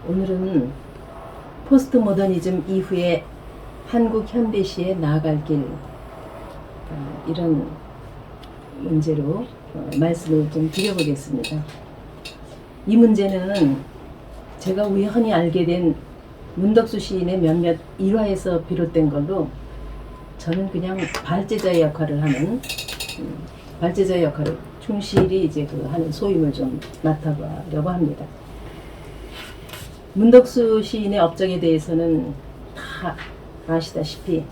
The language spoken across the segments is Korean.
오늘은 포스트 모더니즘 이후에 한국 현대시에 나아갈 길, 이런 문제로 말씀을 좀 드려보겠습니다. 이 문제는 제가 우연히 알게 된 문덕수 시인의 몇몇 일화에서 비롯된 걸로 저는 그냥 발제자의 역할을 하는, 발제자의 역할을 충실히 이제 하는 소임을 좀 맡아보려고 합니다. 문덕수 시인의 업적에 대해서는 다 아시다시피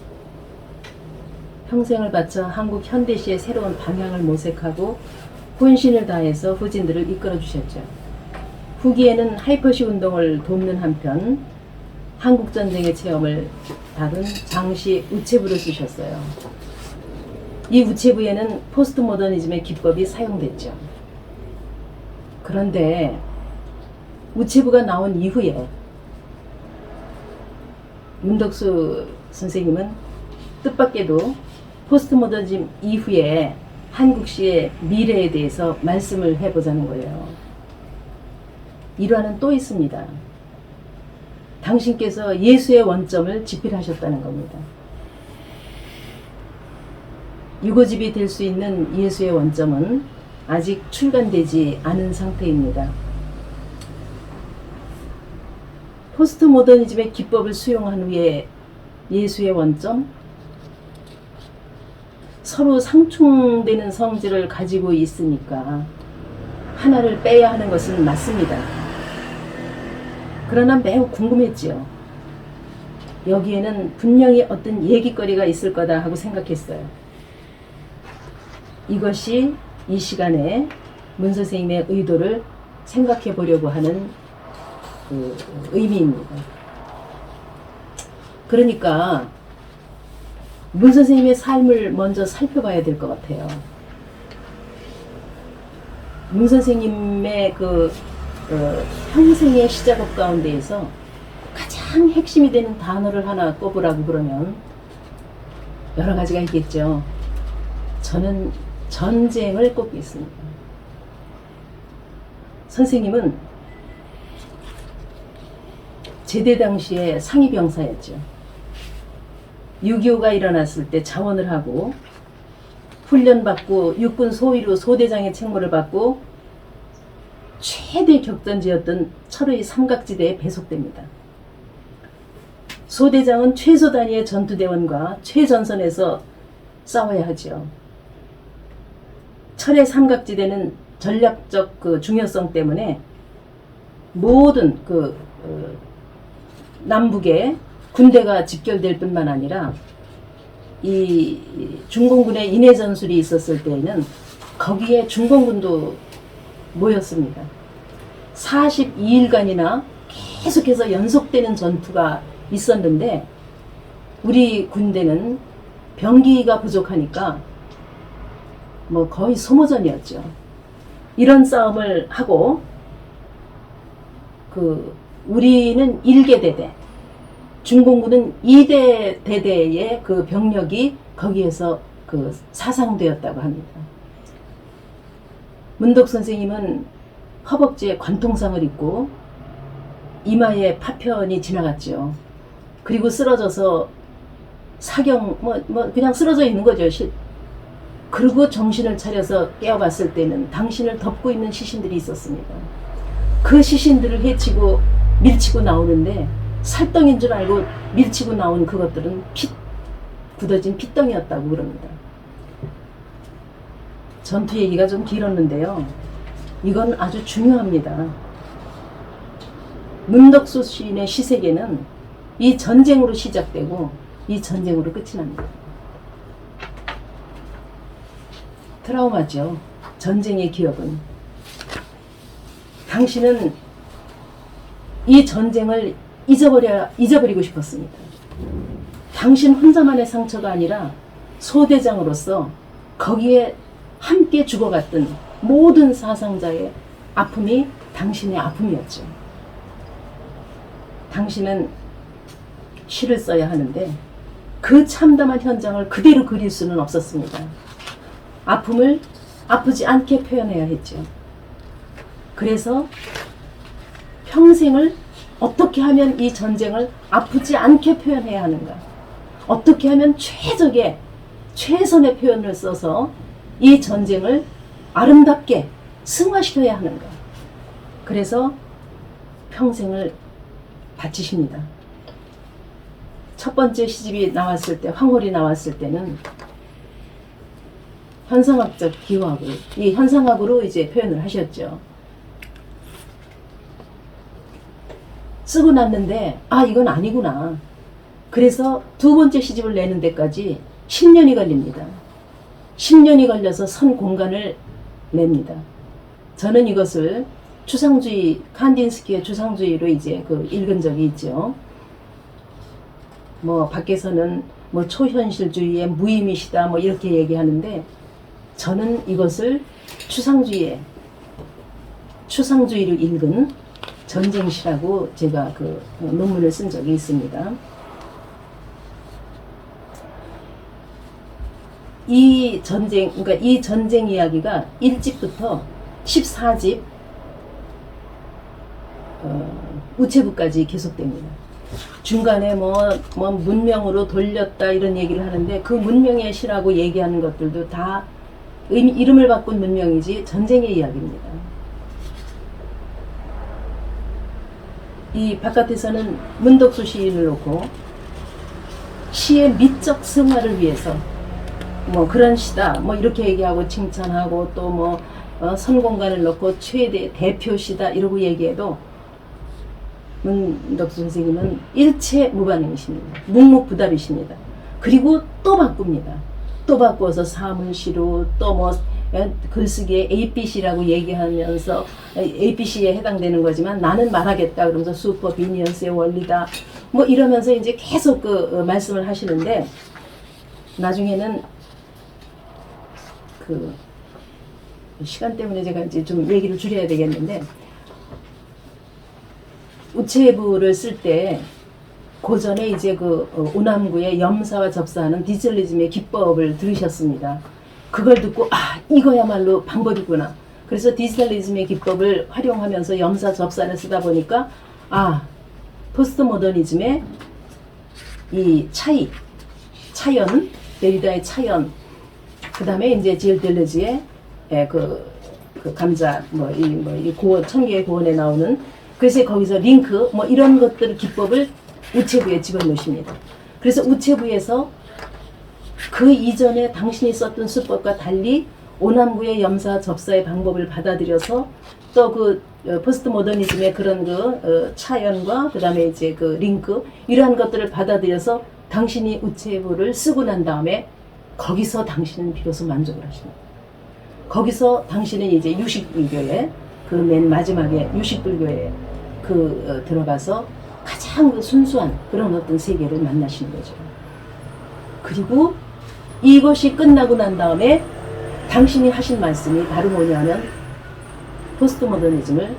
평생을 바쳐 한국 현대시의 새로운 방향을 모색하고 혼신을 다해서 후진들을 이끌어 주셨죠. 후기에는 하이퍼시 운동을 돕는 한편 한국전쟁의 체험을 다룬 장시 우체부를 쓰셨어요. 이 우체부에는 포스트 모더니즘의 기법이 사용됐죠. 그런데 우체부가 나온 이후에 문덕수 선생님은 뜻밖에도 포스트 모더니즘 이후에 한국시의 미래에 대해서 말씀을 해보자는 거예요. 일화는 또 있습니다. 당신께서 예수의 원점을 집필하셨다는 겁니다. 유고집이 될 수 있는 예수의 원점은 아직 출간되지 않은 상태입니다. 포스트 모더니즘의 기법을 수용한 후에 예수의 원점, 서로 상충되는 성질을 가지고 있으니까 하나를 빼야 하는 것은 맞습니다. 그러나 매우 궁금했지요. 여기에는 분명히 어떤 얘기거리가 있을 거다 하고 생각했어요. 이것이 이 시간에 문 선생님의 의도를 생각해 보려고 하는 그 의미입니다. 그러니까 문 선생님의 삶을 먼저 살펴봐야 될 것 같아요. 문 선생님의 평생의 시작업 가운데에서 가장 핵심이 되는 단어를 하나 꼽으라고 그러면 여러 가지가 있겠죠. 저는 전쟁을 꼽겠습니다. 선생님은 제대 당시에 상위병사였죠. 6.25가 일어났을 때 자원을 하고 훈련받고 육군 소위로 소대장의 책무를 받고 최대 격전지였던 철의 삼각지대에 배속됩니다. 소대장은 최소 단위의 전투대원과 최전선에서 싸워야 하죠. 철의 삼각지대는 전략적 중요성 때문에 모든 남북에 군대가 집결될 뿐만 아니라 이 중공군의 인해 전술이 있었을 때에는 거기에 중공군도 모였습니다. 42일간이나 계속해서 연속되는 전투가 있었는데 우리 군대는 병기가 부족하니까 거의 소모전이었죠. 이런 싸움을 하고 우리는 1개 대대, 중공군은 2대 대대의 그 병력이 거기에서 사상되었다고 합니다. 문덕 선생님은 허벅지에 관통상을 입고 이마에 파편이 지나갔죠. 그리고 쓰러져서 사경 그냥 쓰러져 있는 거죠. 그리고 정신을 차려서 깨어봤을 때는 당신을 덮고 있는 시신들이 있었습니다. 그 시신들을 해치고 밀치고 나오는데 살덩인 줄 알고 밀치고 나온 그것들은 굳어진 핏덩이였다고 그럽니다. 전투 얘기가 좀 길었는데요. 이건 아주 중요합니다. 문덕수 시인의 시세계는 이 전쟁으로 시작되고 이 전쟁으로 끝이 납니다. 트라우마죠. 전쟁의 기억은. 당신은 이 전쟁을 잊어버리고 싶었습니다. 당신 혼자만의 상처가 아니라 소대장으로서 거기에 함께 죽어갔던 모든 사상자의 아픔이 당신의 아픔이었죠. 당신은 시를 써야 하는데 그 참담한 현장을 그대로 그릴 수는 없었습니다. 아픔을 아프지 않게 표현해야 했죠. 그래서 평생을 어떻게 하면 이 전쟁을 아프지 않게 표현해야 하는가? 어떻게 하면 최선의 표현을 써서 이 전쟁을 아름답게 승화시켜야 하는가? 그래서 평생을 바치십니다. 첫 번째 시집이 나왔을 때, 황홀이 나왔을 때는 현상학적 기호학으로, 이 현상학으로 이제 표현을 하셨죠. 쓰고 났는데, 아, 이건 아니구나. 그래서 두 번째 시집을 내는 데까지 10년이 걸립니다. 10년이 걸려서 선 공간을 냅니다. 저는 이것을 추상주의, 칸딘스키의 추상주의로 이제 읽은 적이 있죠. 뭐, 밖에서는 뭐 초현실주의의 무의미시다, 뭐 이렇게 얘기하는데, 저는 이것을 추상주의를 읽은 전쟁시라고 제가 논문을 쓴 적이 있습니다. 이 전쟁 이야기가 1집부터 14집 우체부까지 계속됩니다. 중간에 뭐 문명으로 돌렸다 이런 얘기를 하는데, 그 문명의 시라고 얘기하는 것들도 다 이름을 바꾼 문명이지 전쟁의 이야기입니다. 이 바깥에서는 문덕수 시인을 놓고 시의 미적 승화를 위해서 뭐 그런 시다 뭐 이렇게 얘기하고 칭찬하고, 또 뭐 선공간을 넣고 최대 대표 시다 이러고 얘기해도 문덕수 선생님은 일체 무반응이십니다. 묵묵부답이십니다. 그리고 또 바꿉니다. 또 바꿔서 사문시로, 또 뭐 글쓰기에 APC라고 얘기하면서 APC에 해당되는 거지만 나는 말하겠다 그러면서 슈퍼비니언스의 원리다 뭐 이러면서 이제 계속 말씀을 하시는데, 나중에는 시간 때문에 제가 이제 좀 얘기를 줄여야 되겠는데, 우체부를 쓸 때 고전에 이제 오남구의 염사와 접사하는 디젤리즘의 기법을 들으셨습니다. 그걸 듣고 이거야말로 방법이구나. 그래서 디젤리즘의 기법을 활용하면서 염사 접사를 쓰다 보니까 포스트 모더니즘의 이 차연, 데리다의 차연, 그 다음에 이제 질 델레즈의 감자, 이 고원, 천개의 고원에 나오는, 그래서 거기서 링크, 뭐 이런 것들 기법을 우체부에 집어넣으십니다. 그래서 우체부에서 그 이전에 당신이 썼던 수법과 달리 오남구의 염사 접사의 방법을 받아들여서, 또 포스트 모더니즘의 그런 차연과 그 다음에 이제 링크, 이러한 것들을 받아들여서 당신이 우체부를 쓰고 난 다음에 거기서 당신은 비로소 만족을 하십니다. 거기서 당신은 이제 유식불교에, 맨 마지막에 유식불교에 들어가서 가장 순수한 그런 어떤 세계를 만나시는 거죠. 그리고 이것이 끝나고 난 다음에 당신이 하신 말씀이 바로 뭐냐면, 포스트 모더니즘을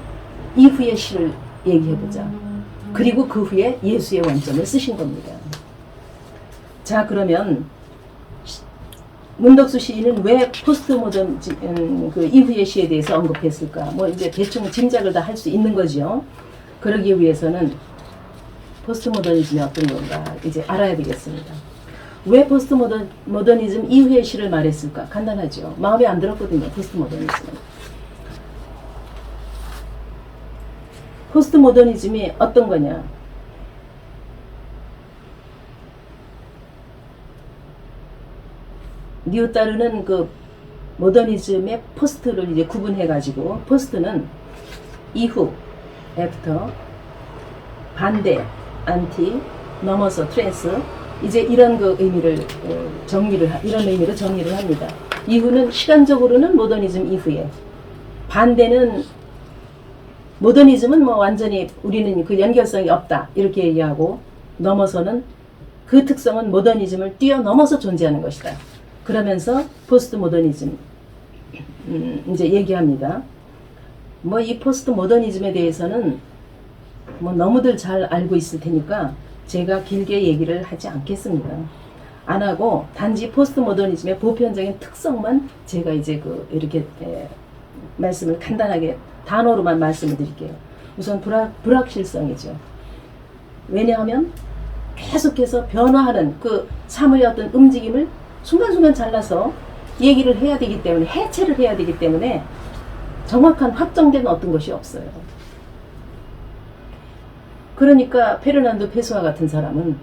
이후의 시를 얘기해보자. 그리고 그 후에 예수의 원점을 쓰신 겁니다. 자, 그러면 문덕수 시인은 왜 포스트 모던 이후의 시에 대해서 언급했을까? 뭐 이제 대충 짐작을 다 할 수 있는 거죠. 그러기 위해서는 포스트 모더니즘이 어떤 건가 이제 알아야 되겠습니다. 왜 포스트 모더니즘 이후의 시를 말했을까? 간단하죠. 마음에 안 들었거든요. 포스트 모더니즘은. 포스트 모더니즘이 어떤 거냐? 니오따르는 모더니즘의 포스트를 이제 구분해가지고, 포스트는 이후, 애프터, 반대, 안티, 넘어서, 트랜스, 이제 이런 의미를 이런 의미로 정리를 합니다. 이후는 시간적으로는 모더니즘 이후에, 반대는 모더니즘은 뭐 완전히 우리는 연결성이 없다 이렇게 얘기하고, 넘어서는 그 특성은 모더니즘을 뛰어넘어서 존재하는 것이다. 그러면서 포스트 모더니즘 이제 얘기합니다. 뭐 이 포스트 모더니즘에 대해서는 뭐 너무들 잘 알고 있을 테니까 제가 길게 얘기를 하지 않겠습니다. 안 하고 단지 포스트 모더니즘의 보편적인 특성만 제가 이제 이렇게 말씀을 간단하게 단어로만 말씀을 드릴게요. 우선 불확실성이죠. 왜냐하면 계속해서 변화하는 그 사물의 어떤 움직임을 순간순간 잘라서 얘기를 해야 되기 때문에, 해체를 해야 되기 때문에 정확한 확정된 어떤 것이 없어요. 그러니까 페르난도 페소아 같은 사람은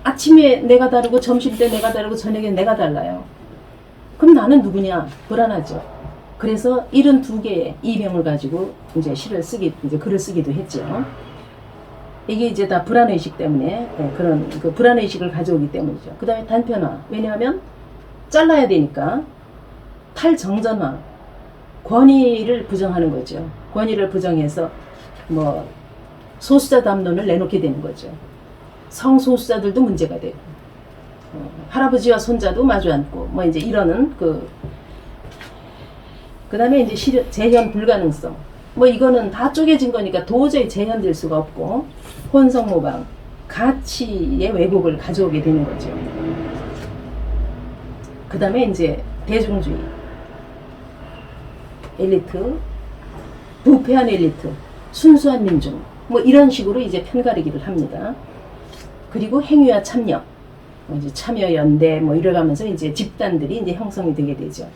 아침에 내가 다르고 점심 때 내가 다르고 저녁에 내가 달라요. 그럼 나는 누구냐? 불안하죠. 그래서 72개의 이명을 가지고 이제 이제 글을 쓰기도 했죠. 이게 이제 다 불안의식 때문에, 그런 그 불안의식을 가져오기 때문이죠. 그 다음에 단편화. 왜냐하면 잘라야 되니까. 탈정전화. 권위를 부정하는 거죠. 권위를 부정해서 뭐 소수자 담론을 내놓게 되는 거죠. 성소수자들도 문제가 되고, 할아버지와 손자도 마주 앉고, 뭐 이제 이러는 그 다음에 이제 재현 불가능성. 뭐 이거는 다 쪼개진 거니까 도저히 재현될 수가 없고, 혼성모방, 가치의 왜곡을 가져오게 되는 거죠. 그 다음에 이제 대중주의, 엘리트, 부패한 엘리트, 순수한 민중, 뭐 이런 식으로 이제 편가르기를 합니다. 그리고 행위와 참여, 이제 참여연대 뭐 이래가면서 이제 집단들이 이제 형성이 되게 되죠.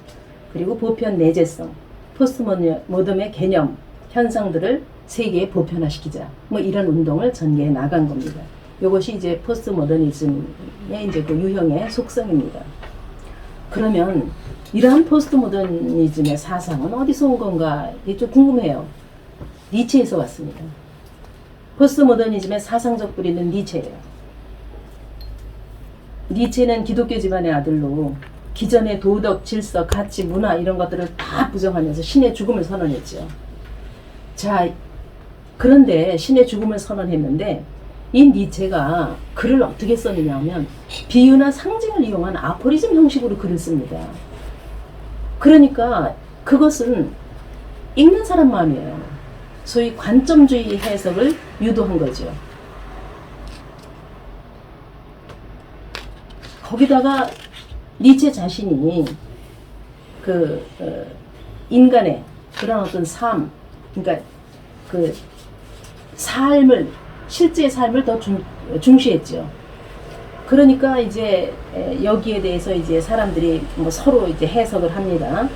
그리고 보편 내재성, 포스트모던의 개념, 현상들을 세계에 보편화시키자. 뭐 이런 운동을 전개해 나간 겁니다. 이것이 이제 포스트모더니즘의 이제 그 유형의 속성입니다. 그러면 이러한 포스트모더니즘의 사상은 어디서 온 건가? 이게 좀 궁금해요. 니체에서 왔습니다. 포스트모더니즘의 사상적 뿌리는 니체예요. 니체는 기독교 집안의 아들로 기존의 도덕, 질서, 가치, 문화 이런 것들을 다 부정하면서 신의 죽음을 선언했죠. 자, 그런데 신의 죽음을 선언했는데 이 니체가 글을 어떻게 썼느냐 하면 비유나 상징을 이용한 아포리즘 형식으로 글을 씁니다. 그러니까 그것은 읽는 사람 마음이에요. 소위 관점주의 해석을 유도한 거죠. 거기다가 니체 자신이 인간의 그런 어떤 삶, 그러니까 그 삶을, 실제의 삶을 더 중시했죠. 그러니까 이제 여기에 대해서 이제 사람들이 뭐 서로 이제 해석을 합니다.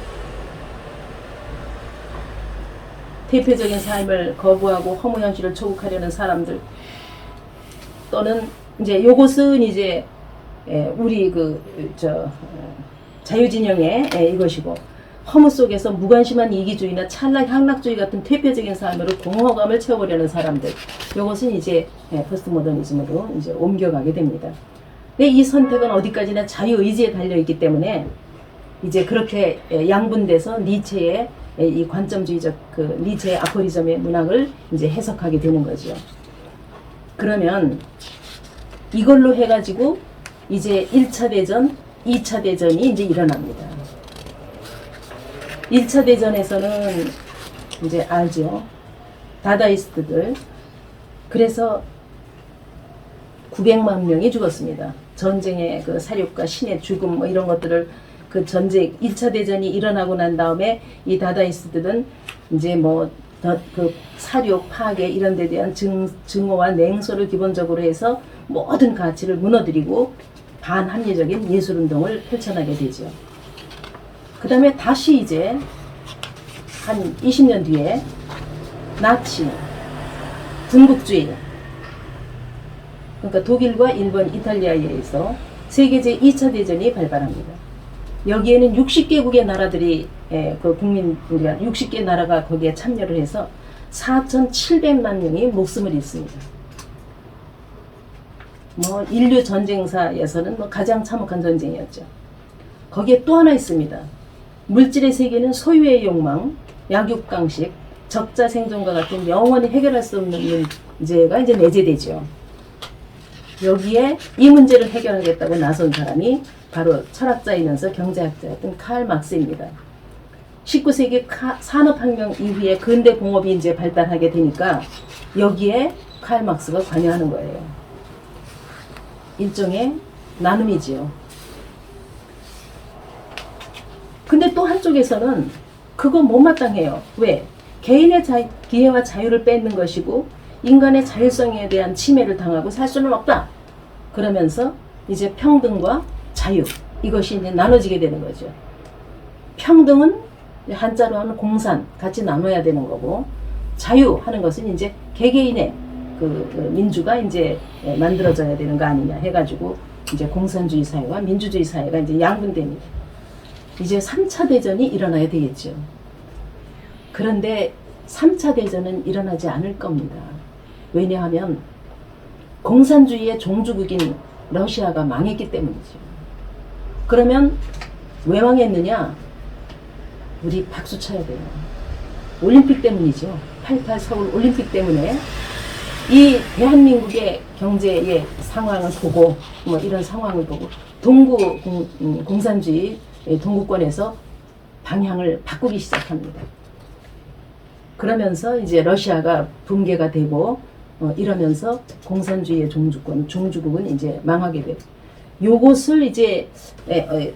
대표적인 삶을 거부하고 허무 현실을 초국하려는 사람들, 또는 이제 요것은 이제 우리 자유진영의 이것이고, 허무 속에서 무관심한 이기주의나 찰나 향락주의 같은 퇴폐적인 삶으로 공허감을 채워보려는 사람들, 이것은 이제 포스트모더니즘으로 이제 옮겨가게 됩니다. 근데 이 선택은 어디까지나 자유의지에 달려있기 때문에 이제 그렇게 양분돼서 니체의 이 관점주의적 니체의 아포리즘의 문학을 이제 해석하게 되는 거죠. 그러면 이걸로 해가지고 이제 1차 대전, 2차 대전이 이제 일어납니다. 1차 대전에서는 이제 알죠. 다다이스트들. 그래서 900만 명이 죽었습니다. 전쟁의 그 사륙과 신의 죽음 뭐 이런 것들을 그 전쟁 1차 대전이 일어나고 난 다음에 이 다다이스트들은 이제 뭐 그 사륙, 파괴 이런 데 대한 증오와 냉소를 기본적으로 해서 모든 가치를 무너뜨리고 반합리적인 예술운동을 펼쳐나게 되죠. 그 다음에 다시 이제 한 20년 뒤에 나치, 군국주의, 그러니까 독일과 일본, 이탈리아에 의해서 세계 제2차 대전이 발발합니다. 여기에는 60개국의 나라들이 그 국민, 우리가 60개 나라가 거기에 참여를 해서 4,700만 명이 목숨을 잃습니다. 뭐 인류 전쟁사에서는 뭐 가장 참혹한 전쟁이었죠. 거기에 또 하나 있습니다. 물질의 세계는 소유의 욕망, 약육강식, 적자 생존과 같은 영원히 해결할 수 없는 문제가 이제 내재되죠. 여기에 이 문제를 해결하겠다고 나선 사람이 바로 철학자이면서 경제학자였던 칼 막스입니다. 19세기 산업혁명 이후에 근대 공업이 이제 발달하게 되니까 여기에 칼 막스가 관여하는 거예요. 일종의 나눔이지요. 근데 또 한쪽에서는 그거 못마땅해요. 왜? 개인의 기회와 자유를 뺏는 것이고 인간의 자율성에 대한 침해를 당하고 살 수는 없다. 그러면서 이제 평등과 자유, 이것이 이제 나눠지게 되는 거죠. 평등은 한자로 하는 공산, 같이 나눠야 되는 거고, 자유 하는 것은 이제 개개인의 그 민주가 이제 만들어져야 되는 거 아니냐 해가지고 이제 공산주의 사회와 민주주의 사회가 이제 양분됩니다. 이제 3차 대전이 일어나야 되겠죠. 그런데 3차 대전은 일어나지 않을 겁니다. 왜냐하면 공산주의의 종주국인 러시아가 망했기 때문이죠. 그러면 왜 망했느냐? 우리 박수 쳐야 돼요. 올림픽 때문이죠. 88 서울 올림픽 때문에 이 대한민국의 경제의 상황을 보고 뭐 이런 상황을 보고 동구 공산주의 동구권에서 방향을 바꾸기 시작합니다. 그러면서 이제 러시아가 붕괴가 되고 이러면서 공산주의의 종주국은 이제 망하게 되고, 요것을 이제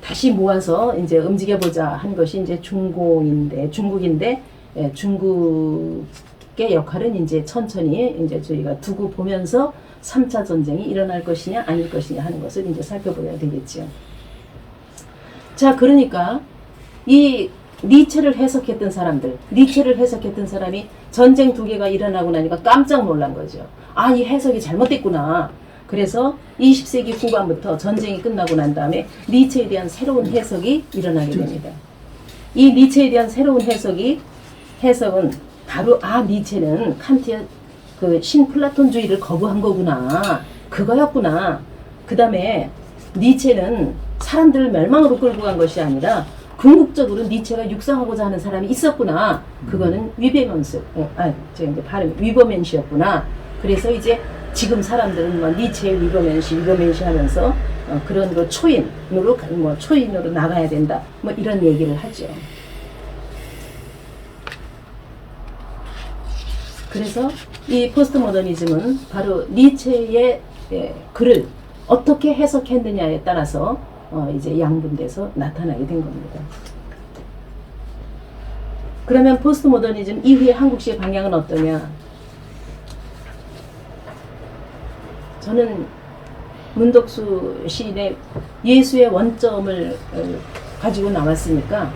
다시 모아서 이제 움직여보자 한 것이 이제 중국인데 중국의 역할은 이제 천천히 이제 저희가 두고 보면서 3차 전쟁이 일어날 것이냐 아닐 것이냐 하는 것을 이제 살펴봐야 되겠죠. 자, 그러니까 이 니체를 해석했던 사람이 전쟁 2개가 일어나고 나니까 깜짝 놀란 거죠. 아, 이 해석이 잘못됐구나. 그래서 20세기 후반부터 전쟁이 끝나고 난 다음에 니체에 대한 새로운 해석이 일어나게 됩니다. 이 니체에 대한 새로운 해석은 바로 니체는 칸트의 그 신플라톤주의를 거부한 거구나. 그거였구나. 그 다음에 니체는 사람들을 멸망으로 끌고 간 것이 아니라 궁극적으로 니체가 육성하고자 하는 사람이 있었구나. 그거는 위버맨시였구나. 그래서 이제 지금 사람들은 뭐 니체의 위버맨시 하면서 그런 거 초인으로 나가야 된다. 뭐 이런 얘기를 하죠. 그래서 이 포스트 모더니즘은 바로 니체의 글을 어떻게 해석했느냐에 따라서 이제 양분돼서 나타나게 된 겁니다. 그러면 포스트 모더니즘 이후의 한국시의 방향은 어떠냐? 저는 문덕수 시인의 예수의 원점을 가지고 나왔으니까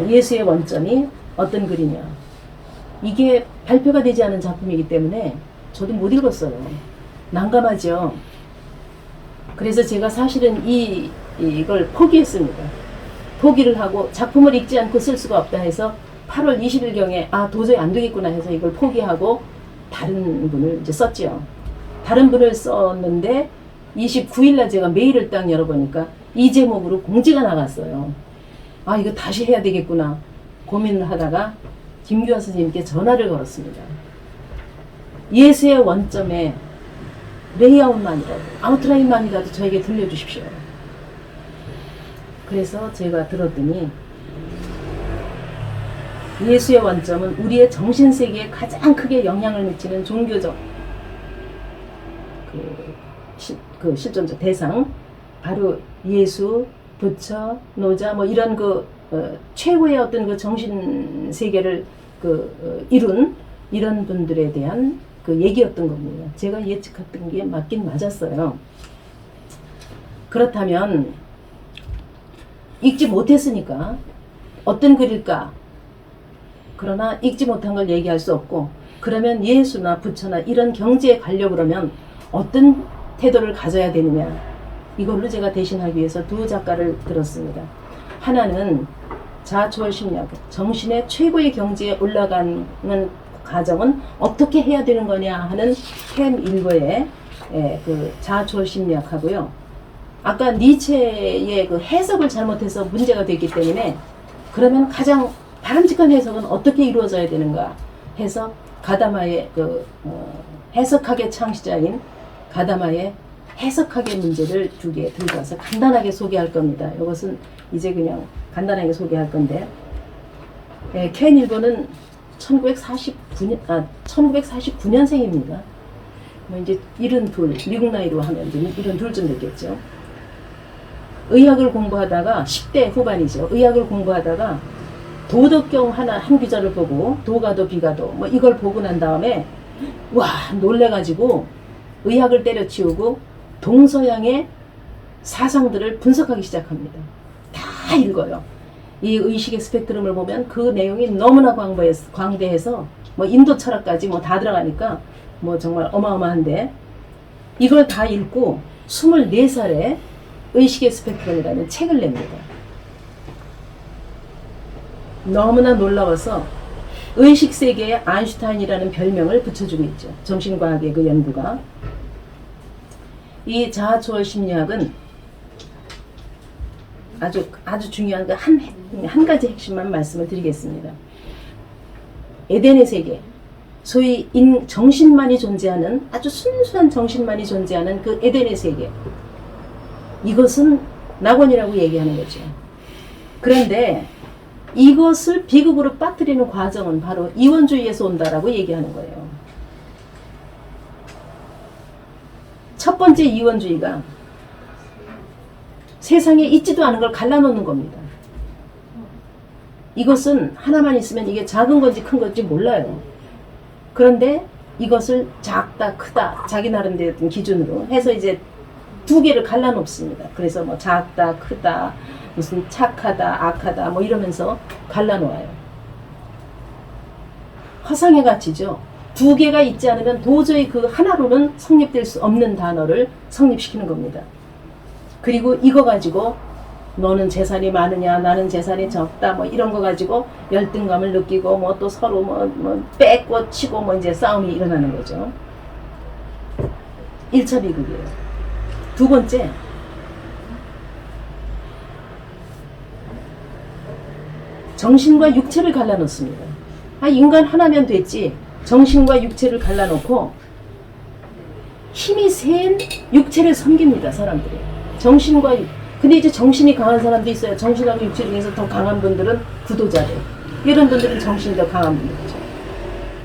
예수의 원점이 어떤 글이냐? 이게 발표가 되지 않은 작품이기 때문에 저도 못 읽었어요. 난감하죠. 그래서 제가 사실은 이걸 포기했습니다. 포기를 하고 작품을 읽지 않고 쓸 수가 없다 해서 8월 20일경에 도저히 안 되겠구나 해서 이걸 포기하고 다른 분을 이제 썼죠. 다른 분을 썼는데 29일날 제가 메일을 딱 열어보니까 이 제목으로 공지가 나갔어요. 이거 다시 해야 되겠구나 고민을 하다가 김규환 선생님께 전화를 걸었습니다. 예수의 원점에 레이아웃만이라도, 아웃라인만이라도 저에게 들려주십시오. 그래서 제가 들었더니 예수의 원점은 우리의 정신세계에 가장 크게 영향을 미치는 종교적 그 실존적 대상, 바로 예수, 부처, 노자 뭐 이런 최고의 어떤 그 정신세계를 이룬 이런 분들에 대한 얘기였던 겁니다. 제가 예측했던 게 맞긴 맞았어요. 그렇다면 읽지 못했으니까 어떤 글일까? 그러나 읽지 못한 걸 얘기할 수 없고, 그러면 예수나 부처나 이런 경지에 가려고 그러면 어떤 태도를 가져야 되느냐? 이걸로 제가 대신하기 위해서 두 작가를 들었습니다. 하나는 자아초월 심리학, 정신의 최고의 경지에 올라가는 과정은 어떻게 해야 되는 거냐 하는 캠 일거의 자아초월 심리학하고요. 아까 니체의 해석을 잘못해서 문제가 됐기 때문에 그러면 가장 바람직한 해석은 어떻게 이루어져야 되는가 해서 가다마의 해석학의 창시자인 가다마의 해석학의 문제를 두 개 들고 와서 간단하게 소개할 겁니다. 이것은 이제 그냥 간단하게 소개할 건데, 켄 일거는 1949년생입니다. 뭐 이제 72, 미국 나이로 하면 72쯤 됐겠죠. 의학을 공부하다가 10대 후반이죠. 의학을 공부하다가 도덕경 한 구절을 보고 도가도 비가도 뭐 이걸 보고 난 다음에 와 놀래가지고 의학을 때려치우고 동서양의 사상들을 분석하기 시작합니다. 다 읽어요. 이 의식의 스펙트럼을 보면 그 내용이 너무나 광대해서 뭐 인도 철학까지 뭐 다 들어가니까 뭐 정말 어마어마한데, 이걸 다 읽고 24살에 의식의 스펙트럼이라는 책을 냅니다. 너무나 놀라워서 의식 세계에 아인슈타인이라는 별명을 붙여주고 있죠. 정신과학의 그 연구가. 이 자아초월 심리학은 아주 중요한 그 한 가지 핵심만 말씀을 드리겠습니다. 에덴의 세계, 소위 정신만이 존재하는, 아주 순수한 정신만이 존재하는 그 에덴의 세계, 이것은 낙원이라고 얘기하는 거죠. 그런데 이것을 비극으로 빠뜨리는 과정은 바로 이원주의에서 온다라고 얘기하는 거예요. 첫 번째 이원주의가 세상에 있지도 않은 걸 갈라놓는 겁니다. 이것은 하나만 있으면 이게 작은 건지 큰 건지 몰라요. 그런데 이것을 작다 크다 자기 나름대로 기준으로 해서 이제 두 개를 갈라놓습니다. 그래서 뭐 작다 크다 무슨 착하다 악하다 뭐 이러면서 갈라놓아요. 화상의 가치죠. 두 개가 있지 않으면 도저히 그 하나로는 성립될 수 없는 단어를 성립시키는 겁니다. 그리고 이거 가지고 너는 재산이 많으냐 나는 재산이 적다 뭐 이런 거 가지고 열등감을 느끼고 뭐 또 서로 뭐 뺏고 치고 뭐 이제 싸움이 일어나는 거죠. 1차 비극이에요. 두 번째, 정신과 육체를 갈라놓습니다. 인간 하나면 됐지. 정신과 육체를 갈라놓고 힘이 센 육체를 섬깁니다. 사람들이. 정신과 근데 이제 정신이 강한 사람도 있어요. 정신하고 육체 중에서 더 강한 분들은 구도자들. 이런 분들은 정신이 더 강한 분들이죠.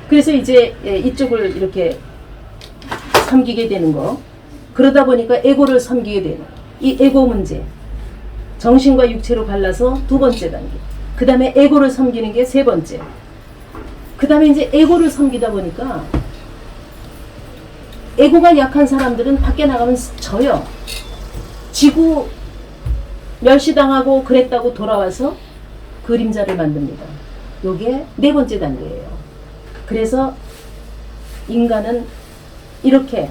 그래서 이제 이쪽을 이렇게 섬기게 되는 거. 그러다 보니까 에고를 섬기게 되는 이 에고 문제. 정신과 육체로 갈라서 두 번째 단계. 그 다음에 에고를 섬기는 게 세 번째. 그 다음에 이제 에고를 섬기다 보니까 에고가 약한 사람들은 밖에 나가면 져요. 지고 멸시당하고 그랬다고 돌아와서 그림자를 만듭니다. 요게 네 번째 단계예요. 그래서 인간은 이렇게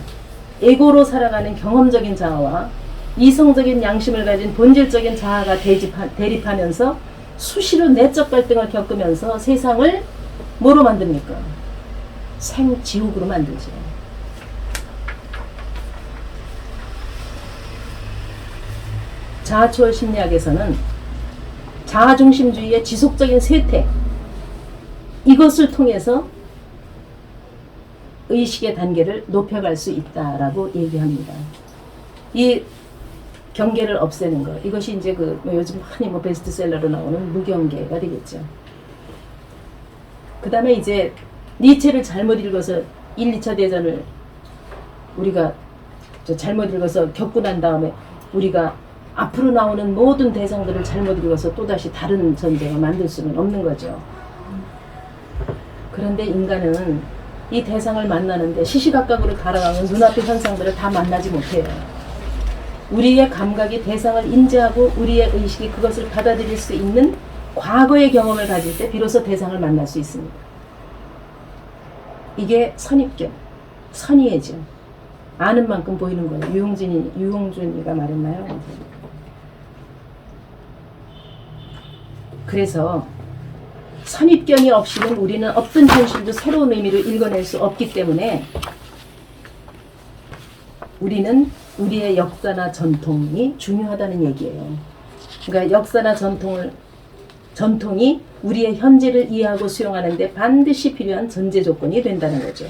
에고로 살아가는 경험적인 자아와 이성적인 양심을 가진 본질적인 자아가 대립하면서 수시로 내적 갈등을 겪으면서 세상을 뭐로 만듭니까? 생지옥으로 만들죠. 자아초월 심리학에서는 자아중심주의의 지속적인 쇠퇴, 이것을 통해서 의식의 단계를 높여갈 수 있다라고 얘기합니다. 이 경계를 없애는 것, 이것이 이제 요즘 많이 베스트셀러로 나오는 무경계가 되겠죠. 그 다음에 이제 니체를 잘못 읽어서 1, 2차 대전을 우리가 잘못 읽어서 겪고 난 다음에 우리가 앞으로 나오는 모든 대상들을 잘못 읽어서 또다시 다른 전쟁을 만들 수는 없는 거죠. 그런데 인간은 이 대상을 만나는데 시시각각으로 달아가는 눈앞의 현상들을 다 만나지 못해요. 우리의 감각이 대상을 인지하고 우리의 의식이 그것을 받아들일 수 있는 과거의 경험을 가질 때 비로소 대상을 만날 수 있습니다. 이게 선입견, 선의예죠. 아는 만큼 보이는 거예요. 유홍준이가 말했나요? 그래서 선입견이 없이는 우리는 어떤 현실도 새로운 의미를 읽어낼 수 없기 때문에 우리는 우리의 역사나 전통이 중요하다는 얘기예요. 그러니까 역사나 전통이 우리의 현재를 이해하고 수용하는 데 반드시 필요한 전제 조건이 된다는 거죠.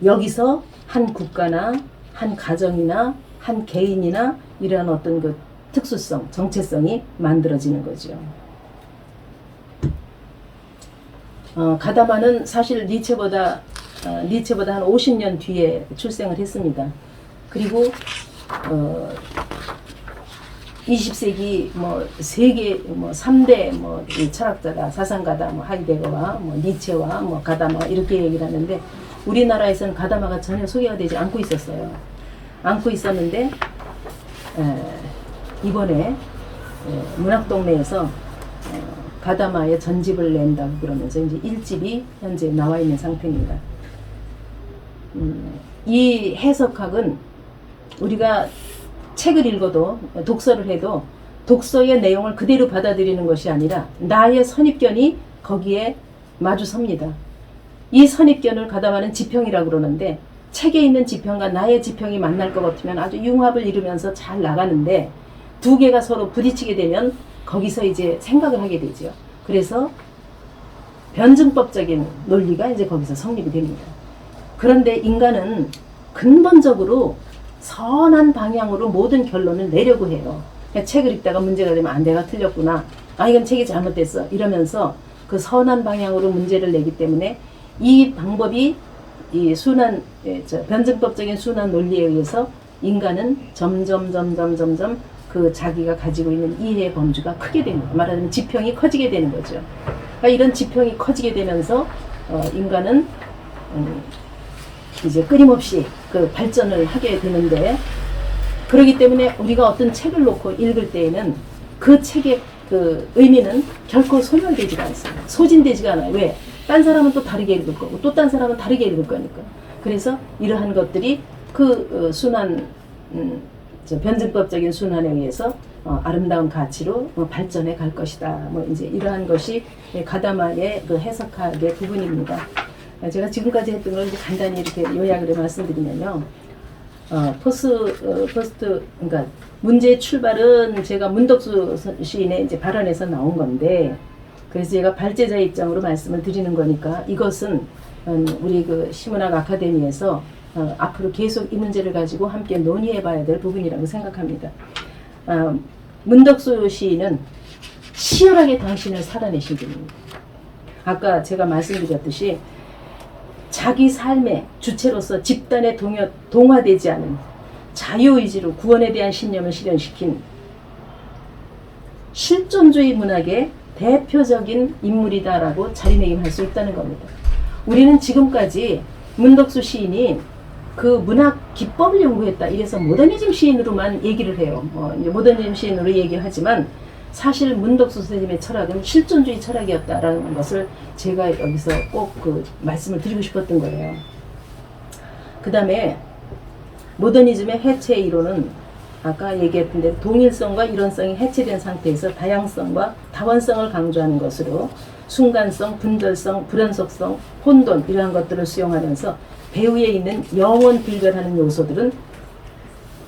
여기서 한 국가나 한 가정이나 한 개인이나 이러한 어떤 그 특수성, 정체성이 만들어지는 거죠. 가다마는 사실 니체보다 한 50년 뒤에 출생을 했습니다. 그리고 20세기 세계 3대 철학자가 사상가다 하이데거와 니체와 가다마 이렇게 얘기를 하는데 우리나라에서는 가다마가 전혀 소개가 되지 않고 있었어요. 않고 있었는데 이번에 문학동네에서 가다마의 전집을 낸다고 그러면서 이제 1집이 현재 나와 있는 상태입니다. 이 해석학은 우리가 책을 읽어도 독서를 해도 독서의 내용을 그대로 받아들이는 것이 아니라 나의 선입견이 거기에 마주섭니다. 이 선입견을 가다마는 지평이라고 그러는데 책에 있는 지평과 나의 지평이 만날 것 같으면 아주 융합을 이루면서 잘 나가는데 두 개가 서로 부딪히게 되면 거기서 이제 생각을 하게 되죠. 그래서 변증법적인 논리가 이제 거기서 성립이 됩니다. 그런데 인간은 근본적으로 선한 방향으로 모든 결론을 내려고 해요. 책을 읽다가 문제가 되면 내가 틀렸구나. 이건 책이 잘못됐어. 이러면서 그 선한 방향으로 문제를 내기 때문에 이 방법이 이 순환, 변증법적인 순환 논리에 의해서 인간은 점점 그 자기가 가지고 있는 이해의 범주가 크게 됩니다. 말하자면 지평이 커지게 되는 거죠. 그러니까 이런 지평이 커지게 되면서 인간은 이제 끊임없이 그 발전을 하게 되는데, 그렇기 때문에 우리가 어떤 책을 놓고 읽을 때에는 그 책의 그 의미는 결코 소멸되지가 않습니다. 소진되지가 않아요. 왜? 딴 사람은 또 다르게 읽을 거고 또 딴 사람은 다르게 읽을 거니까. 그래서 이러한 것들이 그 순환, 변증법적인 순환에 의해서 아름다운 가치로 발전해 갈 것이다. 이제 이러한 것이 가다마의 그 해석학의 부분입니다. 제가 지금까지 했던 걸 이제 간단히 이렇게 요약을 말씀드리면요. 그러니까 문제의 출발은 제가 문덕수 시인의 이제 발언에서 나온 건데, 그래서 제가 발제자의 입장으로 말씀을 드리는 거니까 이것은 우리 그 시문학 아카데미에서 앞으로 계속 이 문제를 가지고 함께 논의해 봐야 될 부분이라고 생각합니다. 문덕수 시인은 치열하게 당신을 살아내신 분입니다. 아까 제가 말씀드렸듯이 자기 삶의 주체로서 집단에 동화되지 않은 자유의지로 구원에 대한 신념을 실현시킨 실존주의 문학의 대표적인 인물이다라고 자리매김할 수 있다는 겁니다. 우리는 지금까지 문덕수 시인이 그 문학 기법을 연구했다, 이래서 모더니즘 시인으로만 얘기를 해요. 이제 모더니즘 시인으로 얘기를 하지만 사실 문덕수 선생님의 철학은 실존주의 철학이었다라는 것을 제가 여기서 꼭 그 말씀을 드리고 싶었던 거예요. 그 다음에 모더니즘의 해체 이론은 아까 얘기했던 대로 동일성과 일원성이 해체된 상태에서 다양성과 다원성을 강조하는 것으로 순간성, 분절성, 불연속성, 혼돈 이러한 것들을 수용하면서 배후에 있는 영원 불변하는 요소들은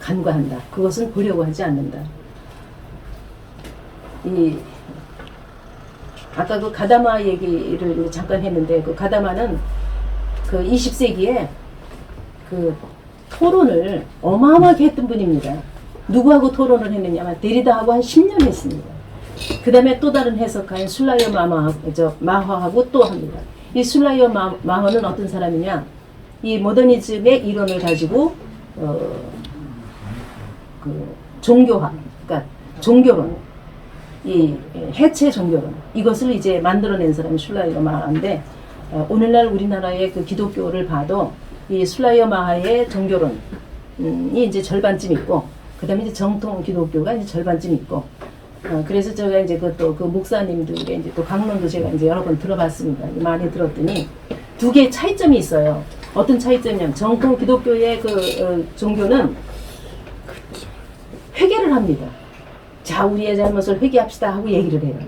간과한다. 그것은 보려고 하지 않는다. 아까 그 가다마 얘기를 잠깐 했는데, 그 가다마는 그 20세기에 그 토론을 어마어마하게 했던 분입니다. 누구하고 토론을 했느냐면 데리다하고 한 10년 했습니다. 그 다음에 또 다른 해석가인 술라이어 마허하고 또 합니다. 이 술라이어 마허는 어떤 사람이냐? 이 모더니즘의 이론을 가지고 그 종교학, 그러니까 종교론, 이 해체 종교론, 이것을 이제 만들어낸 사람이 술라이어 마하인데, 오늘날 우리나라의 그 기독교를 봐도 이 술라이어 마하의 종교론이 이제 절반쯤 있고, 그 다음에 이제 정통 기독교가 이제 절반쯤 있고, 그래서 제가 이제 그 목사님들의 이제 또 강론도 제가 이제 여러 번 들어봤습니다. 많이 들었더니 두 개의 차이점이 있어요. 어떤 차이점이냐면, 정통 기독교의 그 종교는 회개를 합니다. 자, 우리의 잘못을 회개합시다 하고 얘기를 해요.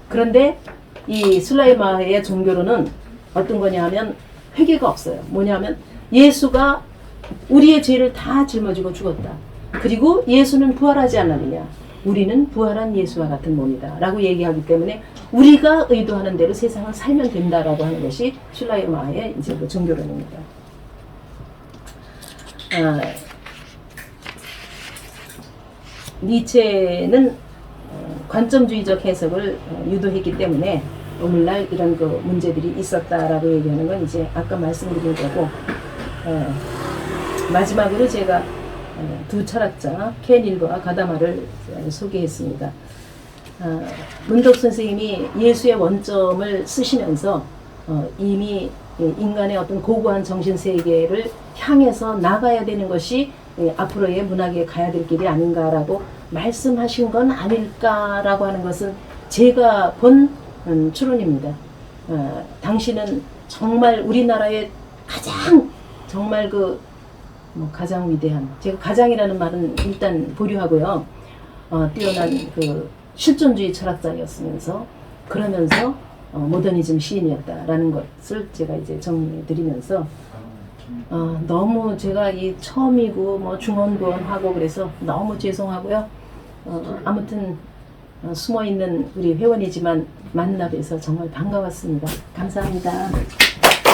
그런데 이 술라이마의 종교로는 어떤 거냐 하면 회개가 없어요. 뭐냐 하면 예수가 우리의 죄를 다 짊어지고 죽었다. 그리고 예수는 부활하지 않았느냐. 우리는 부활한 예수와 같은 몸이다 라고 얘기하기 때문에 우리가 의도하는 대로 세상을 살면 된다라고 하는 것이 술라이마의 이제 그 종교론입니다. 니체는 관점주의적 해석을 유도했기 때문에 오늘날 이런 그 문제들이 있었다라고 얘기하는 건 이제 아까 말씀드린 거고, 마지막으로 제가 두 철학자 켄일과 가다마를 소개했습니다. 문덕 선생님이 예수의 원점을 쓰시면서 이미 인간의 어떤 고고한 정신 세계를 향해서 나가야 되는 것이 앞으로의 문학에 가야 될 길이 아닌가라고 말씀하신 건 아닐까라고 하는 것은 제가 본 추론입니다. 당신은 정말 우리나라의 가장 정말 가장 위대한, 제가 가장이라는 말은 일단 보류하고요. 뛰어난 실존주의 철학자였으면서 그러면서 모더니즘 시인이었다라는 것을 제가 이제 정리해 드리면서 너무 제가 이 처음이고 뭐 중언부언하고 그래서 너무 죄송하고요. 아무튼 숨어 있는 우리 회원이지만 만나 뵈서 정말 반가웠습니다. 감사합니다.